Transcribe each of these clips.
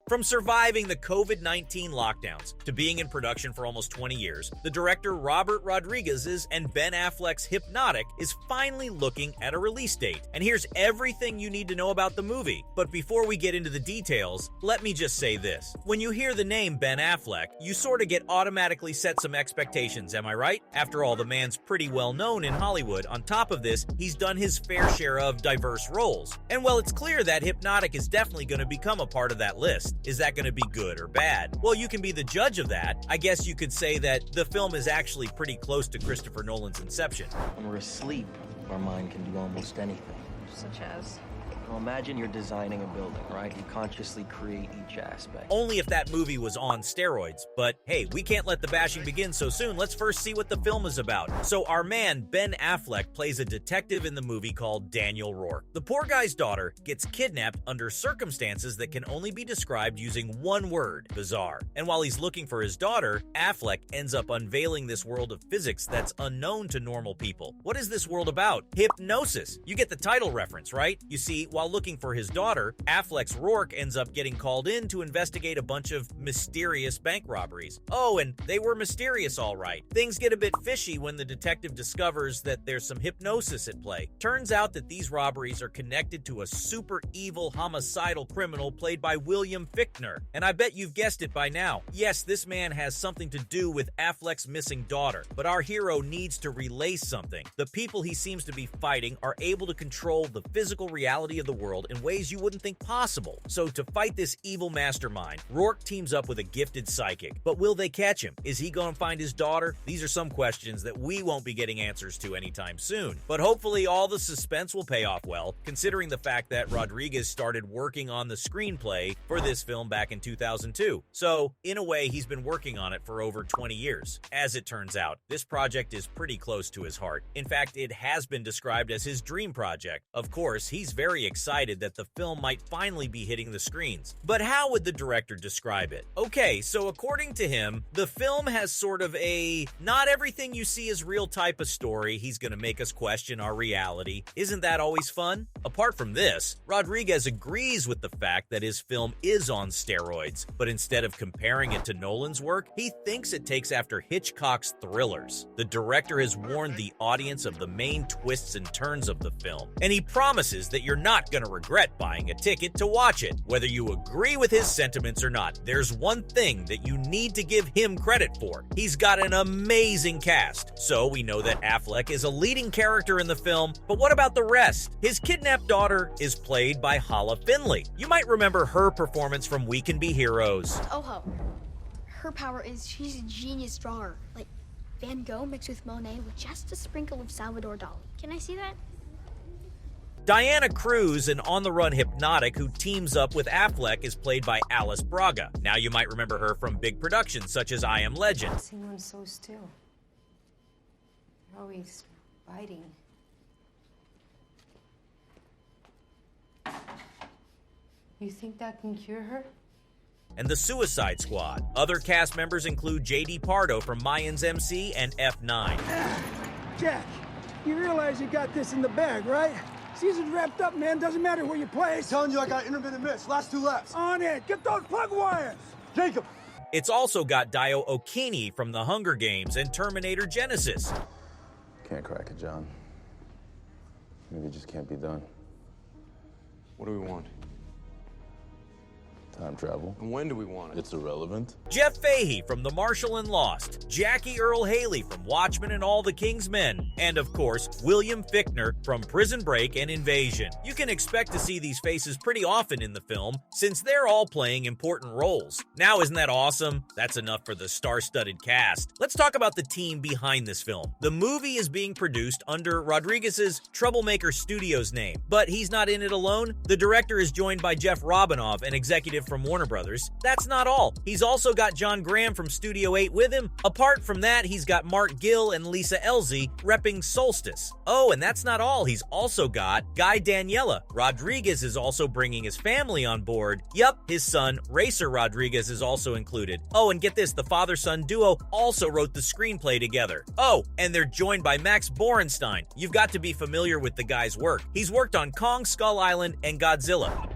From surviving the COVID-19 lockdowns to being in production for almost 20 years, the director Robert Rodriguez's and Ben Affleck's Hypnotic is finally looking at a release date. And here's everything you need to know about the movie. But before we get into the details, let me just say this. When you hear the name Ben Affleck, you sort of get automatically set some expectations, am I right? After all, the man's pretty well known in Hollywood. On top of this, he's done his fair share of diverse roles. And well, it's clear that Hypnotic is definitely going to become a part of that list. Is that going to be good or bad? Well, you can be the judge of that. I guess you could say that the film is actually pretty close to Christopher Nolan's Inception. When we're asleep, our mind can do almost anything. Such as? Well, imagine you're designing a building, right? You consciously create each aspect. Only if that movie was on steroids. But hey, we can't let the bashing begin so soon. Let's first see what the film is about. So our man, Ben Affleck, plays a detective in the movie called Daniel Rourke. The poor guy's daughter gets kidnapped under circumstances that can only be described using one word: bizarre. And while he's looking for his daughter, Affleck ends up unveiling this world of physics that's unknown to normal people. What is this world about? Hypnosis. You get the title reference, right? You see, while looking for his daughter, Affleck's Rourke ends up getting called in to investigate a bunch of mysterious bank robberies. Oh, and they were mysterious all right. Things get a bit fishy when the detective discovers that there's some hypnosis at play. Turns out that these robberies are connected to a super evil homicidal criminal played by William Fichtner. And I bet you've guessed it by now. Yes, this man has something to do with Affleck's missing daughter, but our hero needs to relay something. The people he seems to be fighting are able to control the physical reality of the world in ways you wouldn't think possible. So to fight this evil mastermind, Rourke teams up with a gifted psychic. But will they catch him? Is he going to find his daughter? These are some questions that we won't be getting answers to anytime soon. But hopefully all the suspense will pay off well, considering the fact that Rodriguez started working on the screenplay for this film back in 2002. So in a way, he's been working on it for over 20 years. As it turns out, this project is pretty close to his heart. In fact, it has been described as his dream project. Of course, he's very excited that the film might finally be hitting the screens. But how would the director describe it? Okay, so according to him, the film has sort of a not everything you see is real type of story. He's gonna make us question our reality. Isn't that always fun? Apart from this, Rodriguez agrees with the fact that his film is on steroids, but instead of comparing it to Nolan's work, he thinks it takes after Hitchcock's thrillers. The director has warned the audience of the main twists and turns of the film, and he promises that you're not gonna regret buying a ticket to watch it. Whether you agree with his sentiments or not, there's one thing that you need to give him credit for. He's got an amazing cast. So we know that Affleck is a leading character in the film, but what about the rest? His kidnapped daughter is played by Hala Finley. You might remember her performance from We Can Be Heroes. Oh, her power is she's a genius drawer, like Van Gogh mixed with Monet with just a sprinkle of Salvador Dali. Can I see that? Diana Cruz, an on-the-run hypnotic who teams up with Affleck, is played by Alice Braga. Now you might remember her from big productions such as I Am Legend. Seems so still. You're always biting. You think that can cure her? And The Suicide Squad. Other cast members include J.D. Pardo from Mayans MC and F9. Jack, you realize you got this in the bag, right? Season's wrapped up, man. Doesn't matter where you play. Telling you I got intermittent miss. Last 2 laps. On it. Get those plug wires. Jacob. It's also got Dio Okini from The Hunger Games and Terminator Genesis. Can't crack it, John. Maybe it just can't be done. What do we want? Time travel. And when do we want it? It's irrelevant. Jeff Fahey from The Marshal and Lost, Jackie Earle Haley from Watchmen and All the King's Men, and of course, William Fichtner from Prison Break and Invasion. You can expect to see these faces pretty often in the film, since they're all playing important roles. Now, isn't that awesome? That's enough for the star-studded cast. Let's talk about the team behind this film. The movie is being produced under Rodriguez's Troublemaker Studios name, but he's not in it alone. The director is joined by Jeff Robinoff, an executive from Warner Brothers. That's not all. He's also got John Graham from Studio 8 with him. Apart from that, he's got Mark Gill and Lisa Elzey repping Solstice. Oh, and that's not all. He's also got Guy Daniela. Rodriguez is also bringing his family on board. Yup, his son, Racer Rodriguez, is also included. Oh, and get this, the father-son duo also wrote the screenplay together. Oh, and they're joined by Max Borenstein. You've got to be familiar with the guy's work. He's worked on Kong Skull Island and Godzilla.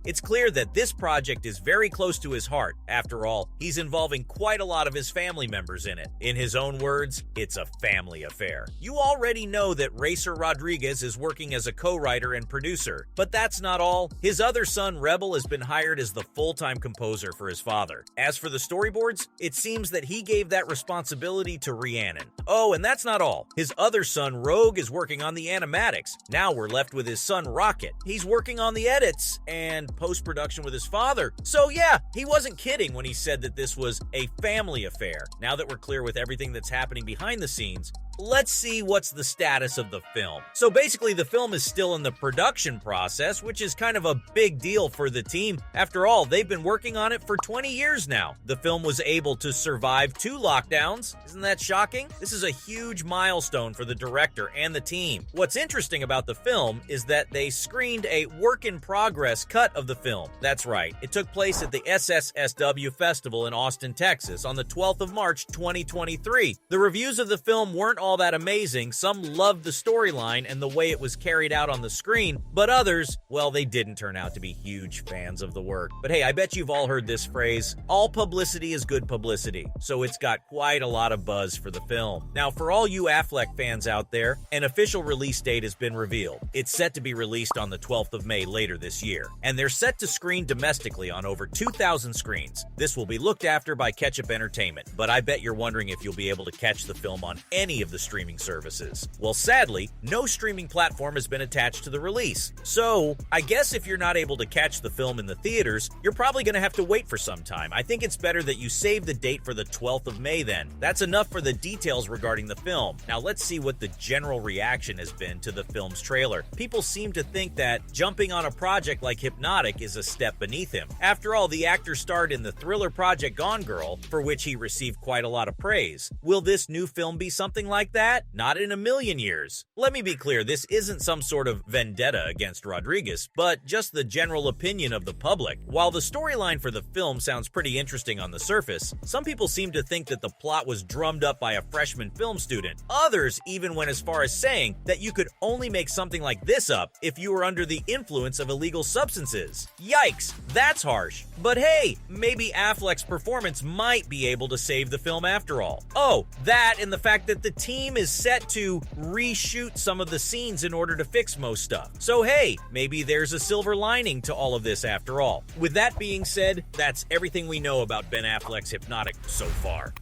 It's clear that this project is very close to his heart. After all, he's involving quite a lot of his family members in it. In his own words, it's a family affair. You already know that Racer Rodriguez is working as a co-writer and producer, but that's not all. His other son, Rebel, has been hired as the full-time composer for his father. As for the storyboards, it seems that he gave that responsibility to Rhiannon. Oh, and that's not all. His other son, Rogue, is working on the animatics. Now we're left with his son, Rocket. He's working on the edits and post-production with his father. So yeah, he wasn't kidding when he said that this was a family affair. Now that we're clear with everything that's happening behind the scenes, let's see what's the status of the film. So basically, the film is still in the production process, which is kind of a big deal for the team. After all, they've been working on it for 20 years now. The film was able to survive 2 lockdowns. Isn't that shocking? This is a huge milestone for the director and the team. What's interesting about the film is that they screened a work-in-progress cut of the film. That's right, it took place at the SSSW Festival in Austin, Texas on the 12th of March, 2023. The reviews of the film weren't all that amazing. Some loved the storyline and the way it was carried out on the screen, but others, well, they didn't turn out to be huge fans of the work. But hey, I bet you've all heard this phrase, all publicity is good publicity, so it's got quite a lot of buzz for the film. Now, for all you Affleck fans out there, an official release date has been revealed. It's set to be released on the 12th of May later this year, and they're set to screen domestically on over 2,000 screens. This will be looked after by Ketchup Entertainment, but I bet you're wondering if you'll be able to catch the film on any of the streaming services. Well, sadly, no streaming platform has been attached to the release. So, I guess if you're not able to catch the film in the theaters, you're probably going to have to wait for some time. I think it's better that you save the date for the 12th of May then. That's enough for the details regarding the film. Now let's see what the general reaction has been to the film's trailer. People seem to think that jumping on a project like Hypnotic is a step beneath him. After all, the actor starred in the thriller project Gone Girl, for which he received quite a lot of praise. Will this new film be something like that? Not in a million years. Let me be clear, this isn't some sort of vendetta against Rodriguez, but just the general opinion of the public. While the storyline for the film sounds pretty interesting on the surface, some people seem to think that the plot was drummed up by a freshman film student. Others even went as far as saying that you could only make something like this up if you were under the influence of illegal substances. Yikes, that's harsh. But hey, maybe Affleck's performance might be able to save the film after all. Oh, that and the fact that the team is set to reshoot some of the scenes in order to fix most stuff. So hey, maybe there's a silver lining to all of this after all. With that being said, that's everything we know about Ben Affleck's Hypnotic so far.